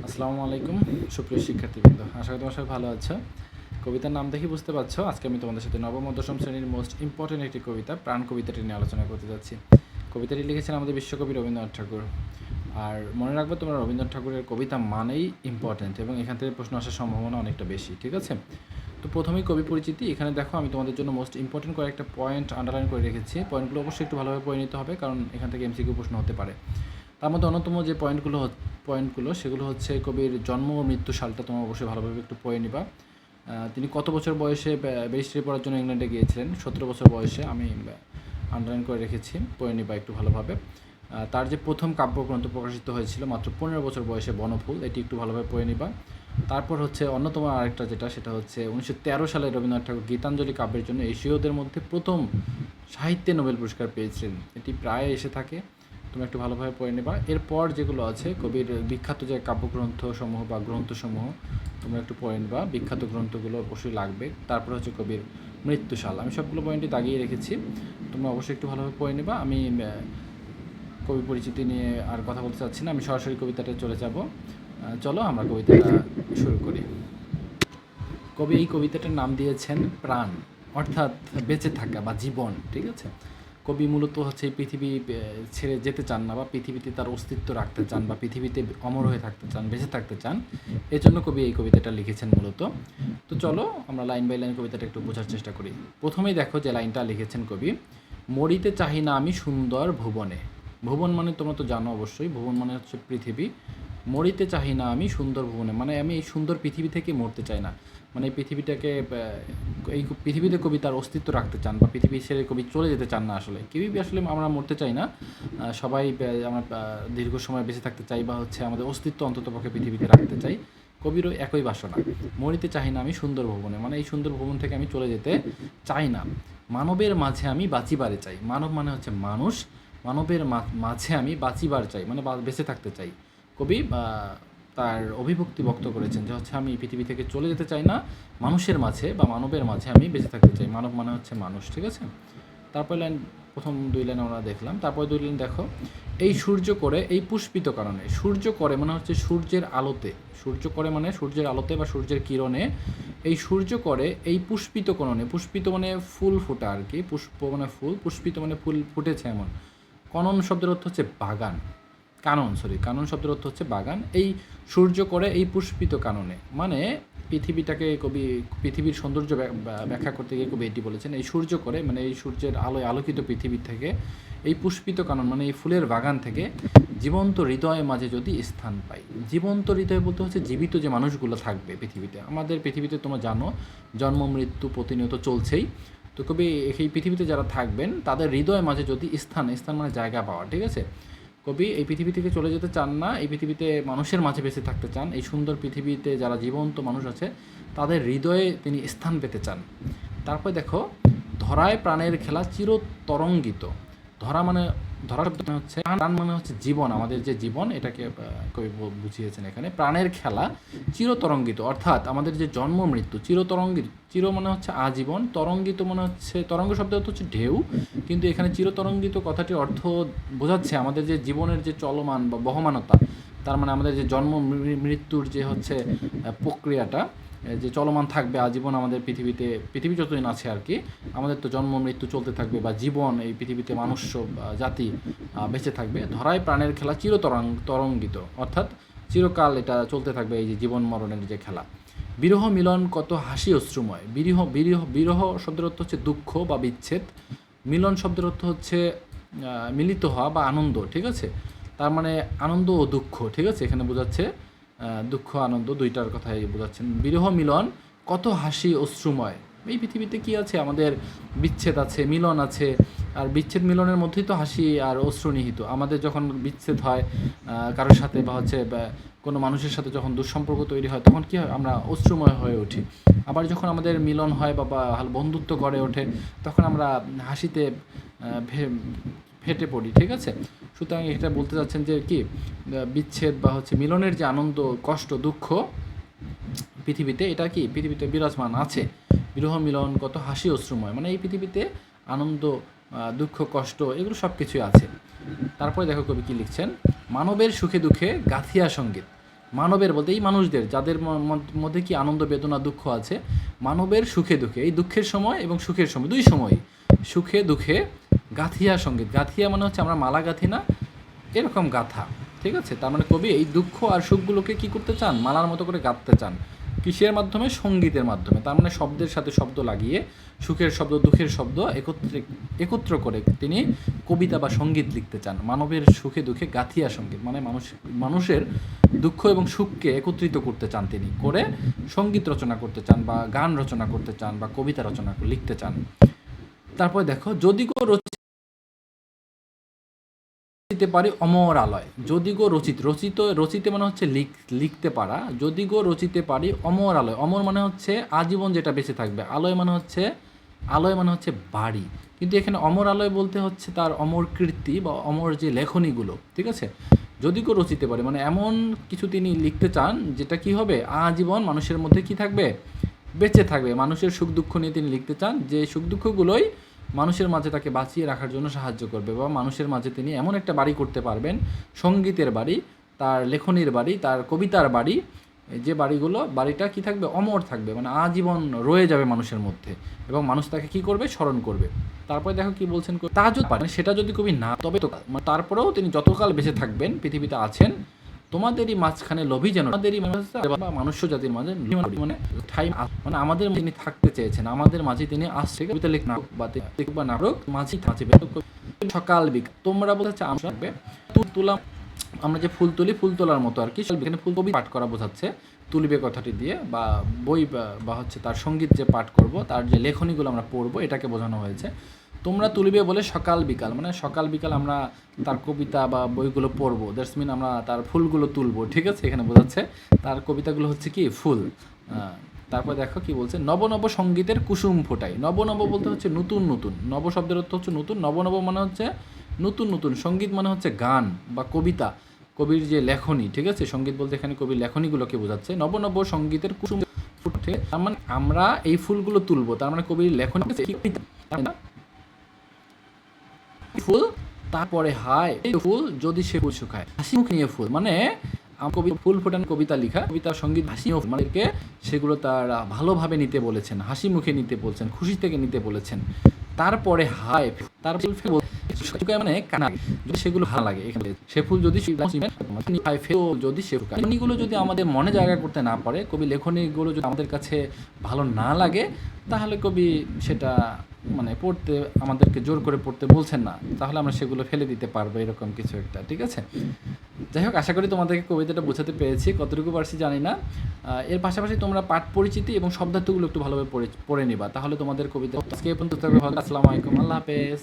আসসালামু আলাইকুম সুপ্রিয় শিক্ষার্থীবৃন্দ, আশা করি তোমার সবাই ভালো আছো। কবিতার নাম দেখে বুঝতে পারছো আজকে আমি তোমাদের সাথে নবম ও দশম শ্রেণীর মোস্ট ইম্পর্টেন্ট একটি কবিতা প্রাণ কবিতাটি নিয়ে আলোচনা করতে যাচ্ছি। কবিতাটি লিখেছেন আমাদের বিশ্বকবি রবীন্দ্রনাথ ঠাকুর। আর মনে রাখবে তোমরা রবীন্দ্রনাথ ঠাকুরের কবিতা মানেই ইম্পর্টেন্ট এবং এখান থেকে প্রশ্ন আসার সম্ভাবনা অনেকটা বেশি, ঠিক আছে? তো প্রথমেই কবি পরিচিতি। এখানে দেখো আমি তোমাদের জন্য মোস্ট ইম্পর্টেন্ট কয়েকটা পয়েন্ট আন্ডারলাইন করে রেখেছি। পয়েন্টগুলো অবশ্যই একটু ভালোভাবে পড়ে নিতে হবে, কারণ এখান থেকে এমসিকিউ প্রশ্ন হতে পারে। তার মধ্যে অন্যতম যে পয়েন্টগুলো সেগুলো হচ্ছে কবির জন্ম ও মৃত্যু সালটা তোমরা অবশ্যই ভালোভাবে একটু পড়ে নিবা। তিনি কত বছর বয়সে ব্যারিস্টারি পড়ার জন্য ইংল্যান্ডে গিয়েছিলেন? 17 বছর বয়সে। আমি আন্ডারলাইন করে রেখেছি, পড়ে নিবা একটু ভালোভাবে। তার যে প্রথম কাব্যগ্রন্থ প্রকাশিত হয়েছিল মাত্র 15 বছর বয়সে, বনফুল, এটি একটু ভালোভাবে পড়ে নিবা। তারপর হচ্ছে অন্যতম আরেকটা সেটা হচ্ছে 1913 সালে রবীন্দ্রনাথ ঠাকুর গীতাঞ্জলি কাব্যের জন্য এশীয়দের মধ্যে প্রথম সাহিত্যে নোবেল পুরস্কার পেয়েছিলেন। এটি প্রায় এসে থাকে, তুমি একটু ভালোভাবে পড়ে নেবা। এরপর যেগুলো আছে কবির বিখ্যাত যে কাব্যগ্রন্থসমূহ বা গ্রন্থসমূহ তোমরা একটু পড়ে নেবা, বিখ্যাত গ্রন্থগুলো অবশ্যই লাগবে। তারপর হচ্ছে কবির মৃত্যুশাল, আমি সবগুলো পয়েন্টই দাগিয়ে রেখেছি, তোমরা অবশ্যই একটু ভালোভাবে পড়ে নেবা। আমি কবি পরিচিতি নিয়ে আর কথা বলতে চাচ্ছি না, আমি সরাসরি কবিতাটা চলে যাব। চলো আমরা কবিতাটা শুরু করি। কবি এই কবিতাটার নাম দিয়েছেন প্রাণ, অর্থাৎ বেঁচে থাকা বা জীবন, ঠিক আছে? কবি মূলত হচ্ছে এই পৃথিবী ছেড়ে যেতে চান না, বা পৃথিবীতে তার অস্তিত্ব রাখতে চান, বা পৃথিবীতে অমর হয়ে থাকতে চান, বেঁচে থাকতে চান। এই জন্য কবি এই কবিতাটা লিখেছেন মূলত। তো চলো আমরা লাইন বাই লাইন কবিতাটা একটু বোঝার চেষ্টা করি। প্রথমেই দেখো যে লাইনটা লিখেছেন কবি, মরিতে চাহি না আমি সুন্দর ভুবনে। ভুবন মানে তোমরা তো জানো অবশ্যই, ভুবন মানে হচ্ছে পৃথিবী। মরিতে চাহি না আমি সুন্দর ভুবনে, মানে আমি এই সুন্দর পৃথিবী থেকে মরতে চাই না। মানে এই পৃথিবীটাকে, এই পৃথিবীতে কবি তার অস্তিত্ব রাখতে চান, বা পৃথিবী ছেড়ে কবি চলে যেতে চান না। আসলে কেউই আসলে আমরা মরতে চাই না, সবাই আমরা দীর্ঘ সময় বেঁচে থাকতে চাই, বা হচ্ছে আমাদের অস্তিত্ব অন্ততপক্ষে পৃথিবীতে রাখতে চাই। কবিরও একই বাসনা, মরিতে চাই না আমি সুন্দর ভুবনে, মানে এই সুন্দর ভুবন থেকে আমি চলে যেতে চাই না। মানবের মাঝে আমি বাঁচিবারে চাই। মানব মানে হচ্ছে মানুষ, মানবের মাঝে আমি বাঁচিবার চাই, মানে বেঁচে থাকতে চাই। কবি তার অভিভক্তি ব্যক্ত করেছেন যে হচ্ছে আমি পৃথিবী থেকে চলে যেতে চাই না, মানুষের মাঝে বা মানবের মাঝে আমি বেঁচে থাকতে চাই। মানব মানে হচ্ছে মানুষ, ঠিক আছে? তারপর লাইন, প্রথম দুই লাইন আমরা দেখলাম, তারপর দুই লাইন দেখো, এই সূর্য করে এই পুষ্পিত কারণে। সূর্য করে মানে হচ্ছে সূর্যের আলোতে, সূর্য করে মানে সূর্যের আলোতে বা সূর্যের কিরণে। এই সূর্য করে এই পুষ্পিত কারণে, পুষ্পিত মানে ফুল ফোটা আর কি, পুষ্প মানে ফুল, পুষ্পিত মানে ফুল ফুটেছে এমন। কনন শব্দের অর্থ হচ্ছে বাগান, কানন শব্দের অর্থ হচ্ছে বাগান। এই সূর্য করে এই পুষ্পিত কাননে, মানে পৃথিবীটাকে কবি পৃথিবীর সৌন্দর্য ব্যাখ্যা করতে গিয়ে কবি এটি বলেছেন, এই সূর্য করে মানে এই সূর্যের আলোয় আলোকিত পৃথিবী থেকে, এই পুষ্পিত কানন মানে এই ফুলের বাগান থেকে জীবন্ত হৃদয়ের মাঝে যদি স্থান পাই। জীবন্ত হৃদয় বলতে হচ্ছে জীবিত যে মানুষগুলো থাকবে পৃথিবীতে। আমাদের পৃথিবীতে তোমরা জানো জন্ম মৃত্যু প্রতিনিয়ত চলছেই। তো কবি এই পৃথিবীতে যারা থাকবেন তাদের হৃদয়ের মাঝে যদি স্থান মানে জায়গা পাওয়া, ঠিক আছে? কবি এই পৃথিবী থেকে চলে যেতে চান না, এই পৃথিবীতে মানুষের মাঝে বেঁচে থাকতে চান। এই সুন্দর পৃথিবীতে যারা জীবন্ত মানুষ আছে তাদের হৃদয়ে তিনি স্থান পেতে চান। তারপর দেখো, ধরায় প্রাণের খেলা চিরতরঙ্গিত। ধরা মানে, ধরা শব্দ হচ্ছে প্রাণ মানে হচ্ছে জীবন, আমাদের যে জীবন, এটাকে কবি বুঝিয়েছেন এখানে। প্রাণের খেলা চিরতরঙ্গিত, অর্থাৎ আমাদের যে জন্ম মৃত্যু চিরতরঙ্গিত। চির মানে হচ্ছে আজীবন, তরঙ্গিত মানে হচ্ছে, তরঙ্গ শব্দ অর্থ হচ্ছে ঢেউ, কিন্তু এখানে চিরতরঙ্গিত কথাটির অর্থ বোঝাচ্ছে আমাদের যে জীবনের যে চলমান বা বহমানতা। তার মানে আমাদের যে জন্ম মৃত্যুর যে হচ্ছে প্রক্রিয়াটা, যে চলমান থাকবে আজীবন আমাদের পৃথিবী যতদিন আছে আর কি, আমাদের তো জন্ম মৃত্যু চলতে থাকবে, বা জীবন এই পৃথিবীতে মানুষ জাতি বেঁচে থাকবে। ধরায় প্রাণের খেলা তরঙ্গিত, অর্থাৎ চিরকাল এটা চলতে থাকবে, এই যে জীবন মরণের যে খেলা। বিরহ মিলন কত হাসি অশ্রুময়। বিরহ শব্দের অর্থ হচ্ছে দুঃখ বা বিচ্ছেদ। মিলন শব্দের অর্থ হচ্ছে মিলিত হওয়া বা আনন্দ, ঠিক আছে? তার মানে আনন্দ ও দুঃখ, ঠিক আছে? এখানে বোঝাচ্ছে দুঃখ আনন্দ দুইটার কথাই বোঝাচ্ছেন। বিরহ মিলন কত হাসি অশ্রুময়। এই পৃথিবীতে কি আছে? আমাদের বিচ্ছেদ আছে, মিলন আছে, আর বিচ্ছেদ মিলনের মধ্যেই তো হাসি আর অশ্রু নিহিত। আমাদের যখন বিচ্ছেদ হয় কারোর সাথে, বা হচ্ছে কোনো মানুষের সাথে যখন দুঃসম্পর্ক তৈরি হয়, তখন কী হয়? আমরা অশ্রুময় হয়ে উঠি। আবার যখন আমাদের মিলন হয় বা বন্ধুত্ব গড়ে ওঠে, তখন আমরা হাসিতে ফেটে পড়ি, ঠিক আছে? সুতরাং এটা বলতে চাচ্ছেন যে কি, বিচ্ছেদ বা হচ্ছে মিলনের যে আনন্দ কষ্ট দুঃখ পৃথিবীতে, এটা কি পৃথিবীতে বিরাজমান আছে। বিরহ মিলন কত হাসি অশ্রুময়, মানে এই পৃথিবীতে আনন্দ দুঃখ কষ্ট এগুলো সব কিছুই আছে। তারপরে দেখো কবি কী লিখছেন, মানবের সুখে দুঃখে গাথিয়া সঙ্গীত। মানবের বলতে এই মানুষদের যাদের মধ্যে কি আনন্দ বেদনা দুঃখ আছে, মানবের সুখে দুঃখে, এই দুঃখের সময় এবং সুখের সময়, দুই সময় সুখে দুঃখে গাথিয়া সঙ্গীত। গাথিয়া মানে হচ্ছে আমরা মালা গাথি না, এরকম গাথা, ঠিক আছে। তার মানে কবি এই দুঃখ আর সুখগুলোকে কি করতে চান, মালার মতো করে গাঁথতে চান। কিসের মাধ্যমে? সঙ্গীতের মাধ্যমে। তার মানে শব্দের সাথে শব্দ লাগিয়ে, সুখের শব্দ দুঃখের শব্দ একত্র করে তিনি কবিতা বা সঙ্গীত লিখতে চান। মানবের সুখে দুঃখে গাথিয়া সঙ্গীত মানে মানুষের দুঃখ এবং সুখকে একত্রিত করতে চান তিনি, করে সঙ্গীত রচনা করতে চান বা গান রচনা করতে চান বা কবিতা রচনা লিখতে চান। তারপরে দেখো, যদি গো রচিতে পারি অমর আলয়। যদি গো রচিতে মানে হচ্ছে লিখতে পারা। যদি গো রচিতে পারি অমর আলয়। অমর মানে হচ্ছে আজীবন যেটা বেঁচে থাকবে। আলয় মানে হচ্ছে বাড়ি। কিন্তু এখানে অমর আলয় বলতে হচ্ছে তার অমর কীর্তি বা অমর যে লেখনীগুলো, ঠিক আছে। যদি গো রচিতে পারি মানে এমন কিছু তিনি লিখতে চান যেটা কি হবে, আজীবন মানুষের মধ্যে কি থাকবে, বেঁচে থাকবে। মানুষের সুখ দুঃখ নিয়ে তিনি লিখতে চান, যে সুখ দুঃখগুলোই মানুষের মাঝে তাকে বাঁচিয়ে রাখার জন্য সাহায্য করবে, বা মানুষের মাঝে তিনি এমন একটা বাড়ি করতে পারবেন, সঙ্গীতের বাড়ি, তার লেখনীর বাড়ি, তার কবিতার বাড়ি, যে বাড়িটা কি থাকবে, অমর থাকবে, মানে আজীবন রয়ে যাবে মানুষের মধ্যে, এবং মানুষ তাকে কি করবে, স্মরণ করবে। তারপরে দেখো কি বলছেন, তা যদি পারেন সেটা যদি কবি না, তবে তো তারপরেও তিনি যতকাল বেঁচে থাকবেন, পৃথিবীতে আছেন, তোমাদেরই মাঝখানে লোভী যেন, তোমাদেরই মনুষ্য জাতির মাঝে মানে ঠাই মানে আমাদের তিনি থাকতে চেয়েছেন, আমাদের মাঝে তিনি আসছে। কবিতা লেখ বা নাটক মাঝে সকাল বিকাল তোমরা বলতে থাকবে তুলাম, আমরা যে ফুল তুলি, ফুল তোলার মতো আর কি। এখানে ফুল কবি পাঠ করা বোঝাচ্ছে, তুলিবে কথাটি দিয়ে, বা বই বা হচ্ছে তার সঙ্গীত যে পাঠ করব, তার যে লেখনীগুলো আমরা পড়বো, এটাকে বোঝানো হয়েছে। তোমরা তুলিবে বলে সকাল বিকাল, মানে সকাল বিকাল আমরা তার কবিতা বা বইগুলো পড়বো, দ্যাটস মিন আমরা তার ফুলগুলো তুলবো, ঠিক আছে। এখানে বোঝাচ্ছে তার কবিতাগুলো হচ্ছে কি ফুল। তারপর দেখো কি বলছে, নব নব সঙ্গীতের কুসুম ফোটাই। নব নব বলতে হচ্ছে নতুন নতুন, নব শব্দের অর্থ হচ্ছে নতুন, নব নব মানে হচ্ছে নতুন নতুন, সঙ্গীত মানে হচ্ছে গান বা কবিতা, কবির যে লেখনী, ঠিক আছে। সঙ্গীত বলতে এখানে কবির লেখনীগুলোকে বোঝাচ্ছে। নব নব সঙ্গীতের কুসুম ফুটে, তার মানে আমরা এই ফুলগুলো তুলবো, তার মানে কবির লেখনী ফুল। তারপরে হায় ফুল যদি সে ফুল শুকায়, হাসি মুখ নিয়ে ফুল মানে কবি ফুল ফোটান কবিতা লিখা, কবিতার সঙ্গীত হাসি মানে সেগুলো তার ভালোভাবে নিতে বলেছেন, হাসি মুখে নিতে বলছেন, খুশি থেকে নিতে বলেছেন। তারপরে হায়, তারপর মানে সেগুলো ভালো লাগে, এখানে সে ফুল যদি যদি লেখনীগুলো যদি আমাদের মনে জায়গা করতে না পারে, কবি লেখনীগুলো যদি আমাদের কাছে ভালো না লাগে, তাহলে কবি সেটা মানে পড়তে আমাদেরকে জোর করে পড়তে বলছেন না, তাহলে আমরা সেগুলো ফেলে দিতে পারবো, এরকম কিছু একটা, ঠিক আছে। যাই হোক, আশা করি তোমাদেরকে কবিতাটা বোঝাতে পেরেছি, কতটুকু পারছি জানি না। এর পাশাপাশি তোমরা পাঠ পরিচিতি এবং শব্দার্থগুলো একটু ভালোভাবে পড়ে নিবা, তাহলে তোমাদের কবিতা। আজকে এই পর্যন্ত। আসসালামু আলাইকুম, আল্লাহ হাফেজ।